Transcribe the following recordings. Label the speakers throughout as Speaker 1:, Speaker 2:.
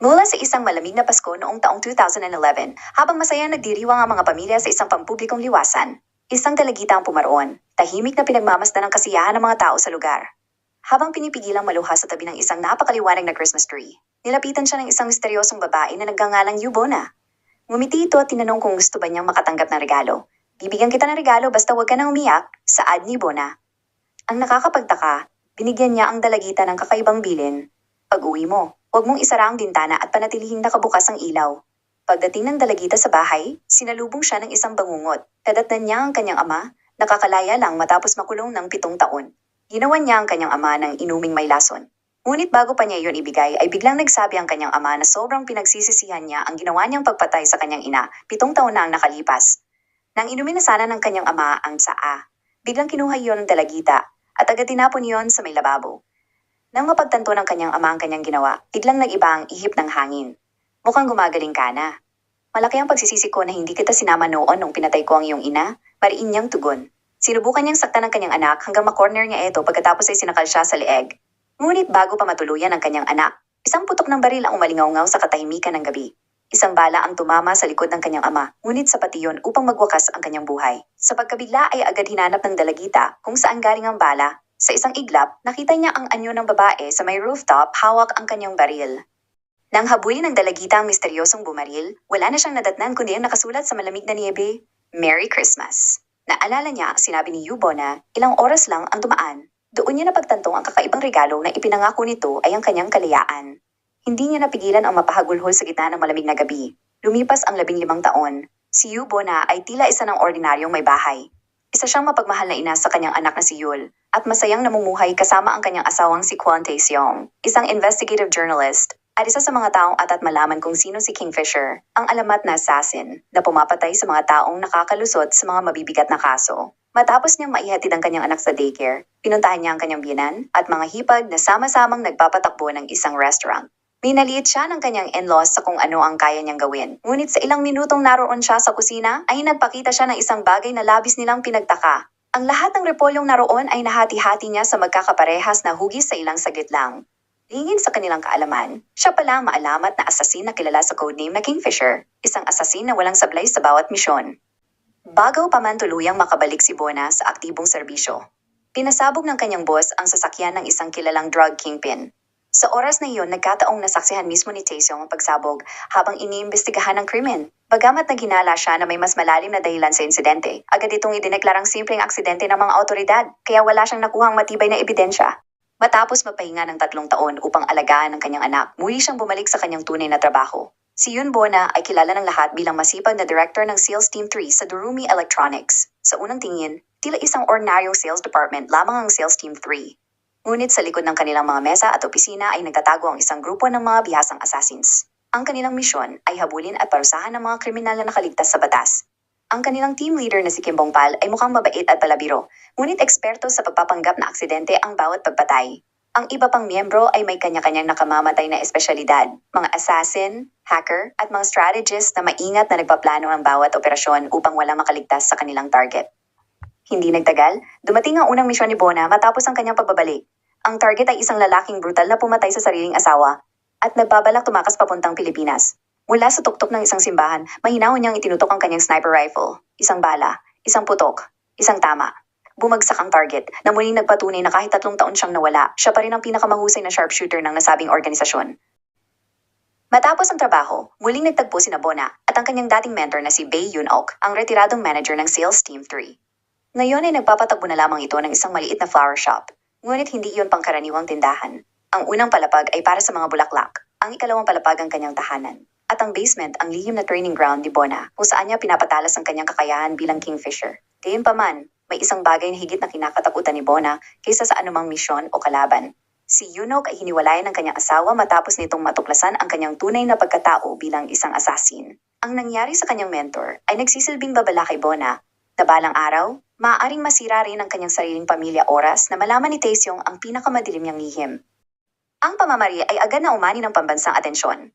Speaker 1: Mula sa isang malamig na Pasko noong taong 2011, habang masaya nagdiriwang ang mga pamilya sa isang pampublikong liwasan, isang dalagita ang pumaroon, tahimik na pinagmamasdan ng kasiyahan ng mga tao sa lugar. Habang pinipigilang maluha sa tabi ng isang napakaliwanag na Christmas tree, nilapitan siya ng isang misteryosong babae na nagngangalang Yubona. Ngumiti ito at tinanong kung gusto ba niyang makatanggap ng regalo. Bibigyan kita ng regalo basta huwag ka nang umiyak, saad ni Bona. Ang nakakapagtaka, binigyan niya ang dalagita ng kakaibang bilin. Pag-uwi mo, huwag mong isara ang bintana at panatilihing nakabukas ang ilaw. Pagdating ng dalagita sa bahay, sinalubong siya ng isang bangungot. Tadatnan niya ang kanyang ama, nakakalaya lang matapos makulong ng 7 taon. Ginawan niya ang kanyang ama ng inuming may lason. Ngunit bago pa niya iyon ibigay ay biglang nagsabi ang kanyang ama na sobrang pinagsisisihan niya ang ginawa niyang pagpatay sa kanyang ina, 7 taon na ang nakalipas. Nang inumin na sana ng kanyang ama ang tsaa, biglang kinuha iyon ng dalagita at agad tinapon iyon sa may lababo. Nang mapagtanto ng kanyang ama ang kanyang ginawa, biglang nag-iba ang ihip ng hangin. Mukhang gumagaling ka na. Malaki ang pagsisisi ko na hindi kita sinama noon nung pinatay ko ang iyong ina, mariin niyang tugon. Sinubukan niyang saktan ng kanyang anak hanggang makorner niya ito pagkatapos ay sinakal siya sa leeg. Ngunit bago pa matuluyan ang kanyang anak, isang putok ng baril ang umalingaw-ngaw sa katahimikan ng gabi. Isang bala ang tumama sa likod ng kanyang ama, ngunit sapat iyon upang magwakas ang kanyang buhay. Sa pagkabigla ay agad hinanap ng dalagita kung saan galing ang bala. Sa isang iglap, nakita niya ang anyo ng babae sa may rooftop hawak ang kanyang baril. Nang habulin ng dalagita ang misteryosong bumaril, wala na siyang nadatnan kundi ang nakasulat sa malamig na niebe, Merry Christmas. Naalala niya ang sinabi ni Yubo na ilang oras lang ang dumaan. Doon niya napagtantong ang kakaibang regalo na ipinangako nito ay ang kanyang kalayaan. Hindi niya napigilan ang mapahagulhol sa gitna ng malamig na gabi. Lumipas ang 15 taon. Si Yubo na ay tila isa ng ordinaryong may bahay. Isa siyang mapagmahal na ina sa kanyang anak na si Yul, at masayang namumuhay kasama ang kanyang asawang si Kwon Tae-seong, isang investigative journalist, at isa sa mga taong atat malaman kung sino si Kingfisher, ang alamat na assassin, na pumapatay sa mga taong nakakalusot sa mga mabibigat na kaso. Matapos niyang maihatid ang kanyang anak sa daycare, pinuntahan niya ang kanyang biyenan at mga hipag na sama-samang nagpapatakbo ng isang restaurant. Minaliit siya ng kanyang in-laws sa kung ano ang kaya niyang gawin. Ngunit sa ilang minutong naroon siya sa kusina, ay nagpakita siya ng isang bagay na labis nilang pinagtaka. Ang lahat ng repolyong naroon ay nahati-hati niya sa magkakaparehas na hugis sa ilang saglit lang. Lingid sa kanilang kaalaman, siya pala ang maalamat na asasin na kilala sa codename na Kingfisher, isang asasin na walang sablay sa bawat misyon. Bago pa man tuluyang makabalik si Bona sa aktibong serbisyo, pinasabog ng kanyang boss ang sasakyan ng isang kilalang drug kingpin. Sa oras na iyon, nagkataong nasaksihan mismo ni Tae-seong ang pagsabog habang iniimbestigahan ng krimen. Bagamat naginala siya na may mas malalim na dahilan sa insidente, agad itong idineklarang simpleng aksidente ng mga otoridad, kaya wala siyang nakuhang matibay na ebidensya. Matapos magpahinga ng 3 taon upang alagaan ang kanyang anak, muli siyang bumalik sa kanyang tunay na trabaho. Si Yun Bona ay kilala ng lahat bilang masipag na director ng Sales Team 3 sa Durumi Electronics. Sa unang tingin, tila isang ordinaryong sales department lamang ang Sales Team 3. Ngunit sa likod ng kanilang mga mesa at opisina ay nagtatago ang isang grupo ng mga bihasang assassins. Ang kanilang misyon ay habulin at parusahan ng mga kriminal na nakaligtas sa batas. Ang kanilang team leader na si Kim Bong-pal ay mukhang mabait at palabiro, ngunit eksperto sa pagpapanggap na aksidente ang bawat pagpatay. Ang iba pang miyembro ay may kanya-kanyang nakamamatay na espesyalidad, mga assassin, hacker, at mga strategist na maingat na nagpaplano ang bawat operasyon upang walang makaligtas sa kanilang target. Hindi nagtagal, dumating ang unang misyon ni Bona matapos ang kanyang pagbabalik. Ang target ay isang lalaking brutal na pumatay sa sariling asawa at nagbabalak tumakas papuntang Pilipinas. Mula sa tuktok ng isang simbahan, mahinahon niyang itinutok ang kanyang sniper rifle. Isang bala, isang putok, isang tama. Bumagsak ang target na muling nagpatunay na kahit 3 taon siyang nawala, siya pa rin ang pinakamahusay na sharpshooter ng nasabing organisasyon. Matapos ang trabaho, muling nagtagpo si Bona at ang kanyang dating mentor na si Bae Yoon-ok, ang retiradong manager ng Sales Team 3. Ngayon ay nagpapatagpo na lamang ito ng isang maliit na flower shop. Ngunit hindi iyon pangkaraniwang tindahan. Ang unang palapag ay para sa mga bulaklak, ang ikalawang palapag ang kanyang tahanan, at ang basement ang lihim na training ground ni Bona kung saan niya pinapatalas ang kanyang kakayahan bilang Kingfisher. Gayunpaman, may isang bagay na higit na kinakatakutan ni Bona kaysa sa anumang misyon o kalaban. Si Yoon-ok ay hiniwalayan ng kanyang asawa matapos nitong matuklasan ang kanyang tunay na pagkatao bilang isang assassin. Ang nangyari sa kanyang mentor ay nagsisilbing babala kay Bona na balang araw, maaaring masira rin ang kanyang sariling pamilya oras na malaman ni Tae-seong ang pinakamadilim niyang lihim. Ang pamamari ay agad na umani ng pambansang atensyon.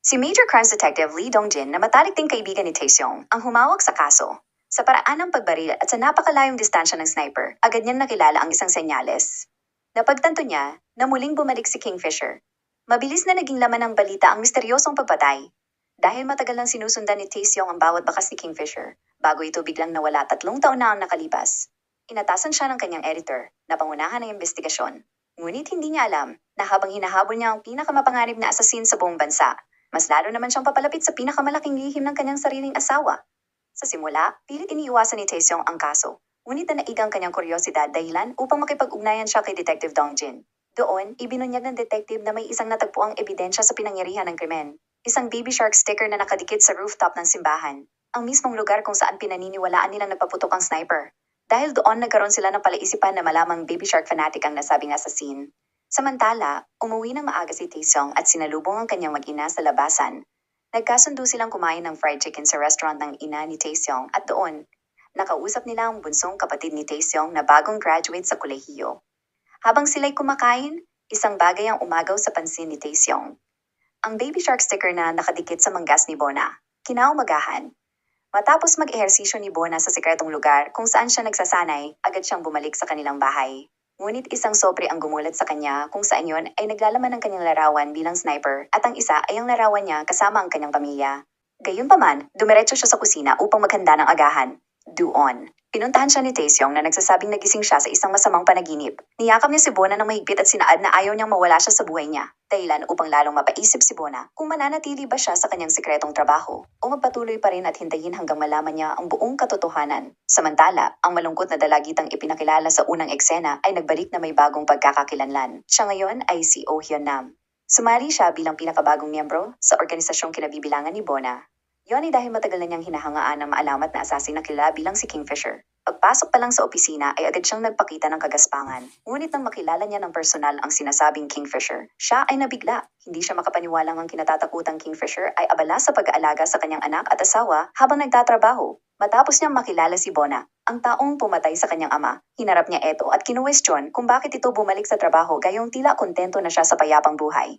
Speaker 1: Si Major Crimes Detective Lee Dong-jin na matalik ding kaibigan ni Tae-seong ang humawak sa kaso. Sa paraan ng pagbaril at sa napakalayong distansya ng sniper, agad niyang nakilala ang isang senyales. Napagtanto niya na muling bumalik si Kingfisher. Mabilis na naging laman ng balita ang misteryosong pagpatay. Dahil matagal nang sinusundan ni Taeseong ang bawat bakas ni Kingfisher, bago ito biglang nawala 3 taon na ang nakalipas. Inatasan siya ng kanyang editor na pangunahan ng investigasyon. Ngunit hindi niya alam na habang hinahabol niya ang pinakamapanganib na asasin sa buong bansa, mas lalo naman siyang papalapit sa pinakamalaking lihim ng kanyang sariling asawa. Sa simula, pilit iniiwasan ni Taeseong ang kaso, ngunit nanaig ang kanyang kuryosidad dahilan upang makipag-ugnayan siya kay Detective Dong Jin. Doon, ibinunyag ng detective na may isang natagpuang ebidensya sa pinangyarihan ng krimen. Isang baby shark sticker na nakadikit sa rooftop ng simbahan. Ang mismong lugar kung saan pinaniniwalaan nilang nagpaputok ang sniper. Dahil doon nagkaroon sila ng palaisipan na malamang baby shark fanatic ang nasabing assassin. Samantala, umuwi ng maaga si Taeseong at sinalubong ang kanyang mag-ina sa labasan. Nagkasundo silang kumain ng fried chicken sa restaurant ng ina ni Taeseong at doon, nakausap nila ang bunsong kapatid ni Taeseong na bagong graduate sa kolehiyo. Habang sila'y kumakain, isang bagay ang umagaw sa pansin ni Taeseong. Ang baby shark sticker na nakadikit sa manggas ni Bona. Kinaumagahan. Matapos mag-ehersisyo ni Bona sa sikretong lugar kung saan siya nagsasanay, agad siyang bumalik sa kanilang bahay. Ngunit isang sobre ang gumulat sa kanya kung saan yon ay naglalaman ng kanyang larawan bilang sniper at ang isa ay ang larawan niya kasama ang kanyang pamilya. Gayunpaman, dumiretso siya sa kusina upang maghanda ng agahan. Doon, pinuntahan siya ni Taeseong na nagsasabing nagising siya sa isang masamang panaginip. Niyakap niya si Bona ng mahigpit at sinaad na ayaw niyang mawala siya sa buhay niya. Dahilan upang lalong mapaisip si Bona kung mananatili ba siya sa kanyang sikretong trabaho o magpatuloy pa rin at hintayin hanggang malaman niya ang buong katotohanan. Samantala, ang malungkot na dalagitang ipinakilala sa unang eksena ay nagbalik na may bagong pagkakakilanlan. Siya ngayon ay si Oh Hyun-nam. Sumali siya bilang pinakabagong miyembro sa organisasyong kinabibilangan ni Bona. Yon ay dahil matagal na niyang hinahangaan ng maalamat na asasin na kilala bilang si Kingfisher. Pagpasok pa lang sa opisina ay agad siyang nagpakita ng kagaspangan. Ngunit nang makilala niya ng personal ang sinasabing Kingfisher, siya ay nabigla. Hindi siya makapaniwalang ang kinatatakutang Kingfisher ay abala sa pag-aalaga sa kanyang anak at asawa habang nagtatrabaho. Matapos niyang makilala si Bona, ang taong pumatay sa kanyang ama, hinarap niya ito at kinuwestiyon kung bakit ito bumalik sa trabaho gayong tila kontento na siya sa payapang buhay.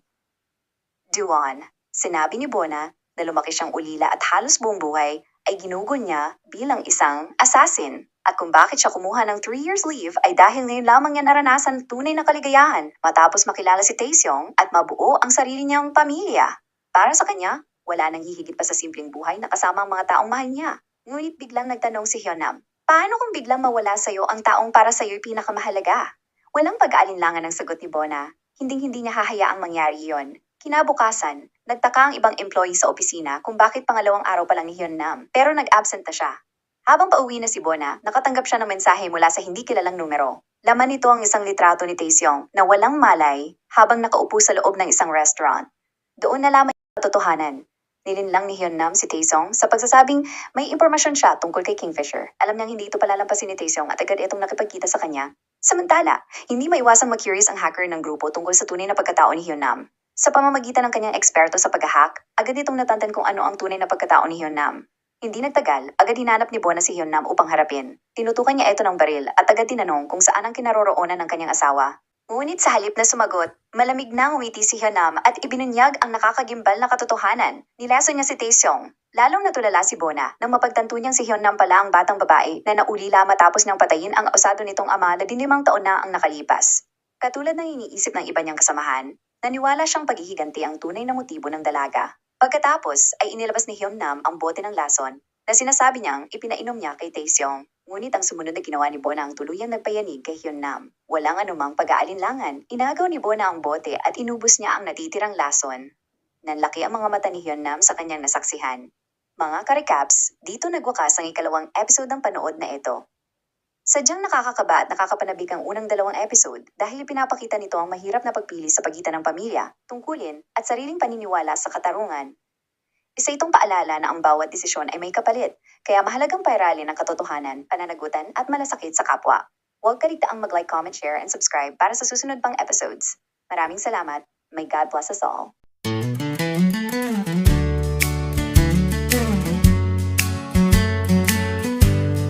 Speaker 1: Duan, sinabi ni Bona, na lumaki siyang ulila at halos buong buhay ay ginugon niya bilang isang assassin. At kung bakit siya kumuha ng 3 years leave ay dahil ngayon lamang niya naranasan tunay na kaligayahan matapos makilala si Taeseong at mabuo ang sarili niyang pamilya. Para sa kanya, wala nang hihigit pa sa simpleng buhay na kasama ang mga taong mahal niya. Ngunit biglang nagtanong si Hyun-nam, paano kung biglang mawala sa'yo ang taong para sa'yo'y pinakamahalaga? Walang pag-aalinlangan ng sagot ni Bona. Hinding-hindi niya hahayaang mangyari yon. Kinabukasan, nagtaka ang ibang employee sa opisina kung bakit pangalawang araw pa lang ni Hyun-nam pero nag-absent na siya. Habang pauwi na si Bona, nakatanggap siya ng mensahe mula sa hindi kilalang numero. Laman nito ang isang litrato ni Taeseong na walang malay habang nakaupo sa loob ng isang restaurant. Doon nalaman niya ang katotohanan. Nilinlang ni Hyun-nam si Taeseong sa pagsasabing may impormasyon siya tungkol kay Kingfisher. Alam niyang hindi ito palalampasin ni Taeseong at agad itong nakipagkita sa kanya. Samantala, hindi maiwasang mag-curious ang hacker ng grupo tungkol sa tunay na pagkatao ni Hyun-nam. Sa pamamagitan ng kanyang eksperto sa pag-hack, agad itong natantan kung ano ang tunay na pagkatao ni Hyun-nam. Hindi nagtagal, agad hinanap ni Bona si Hyun-nam upang harapin. Tinutukan niya ito ng baril at agad tinanong kung saan ang kinaroroonan ng kanyang asawa. Ngunit sa halip na sumagot, malamig na ngumiti si Hyun-nam at ibinunyag ang nakakagimbal na katotohanan. Nilason niya si Taeseong. Lalong natulala si Bona nang mapagtanto niyang si Hyun-nam pala ang batang babae na naulila matapos niyang patayin ang osado nitong ama na 15 taon na ang nakalipas. Katulad ng iniisip ng iba niyang kasamahan, naniwala siyang paghihiganti ang tunay na motibo ng dalaga. Pagkatapos ay inilabas ni Hyun-nam ang bote ng lason na sinasabi niyang ipinainom niya kay Taeseong. Ngunit ang sumunod na ginawa ni Bona ang tuluyang nagpayanig kay Hyun-nam. Walang anumang pag-aalinlangan, inagaw ni Bona ang bote at inubos niya ang natitirang lason. Nanlaki ang mga mata ni Hyun-nam sa kanyang nasaksihan. Mga ka-recaps, dito nagwakas ang ikalawang episode ng panood na ito. Sadyang nakakakaba at nakakapanabik ang unang 2 episode dahil ipinapakita nito ang mahirap na pagpili sa pagitan ng pamilya, tungkulin, at sariling paniniwala sa katarungan. Isa itong paalala na ang bawat desisyon ay may kapalit, kaya mahalagang pairalin ang katotohanan, pananagutan at malasakit sa kapwa. Huwag kaligtaang mag-like, comment, share, and subscribe para sa susunod pang episodes. Maraming salamat. May God bless us all.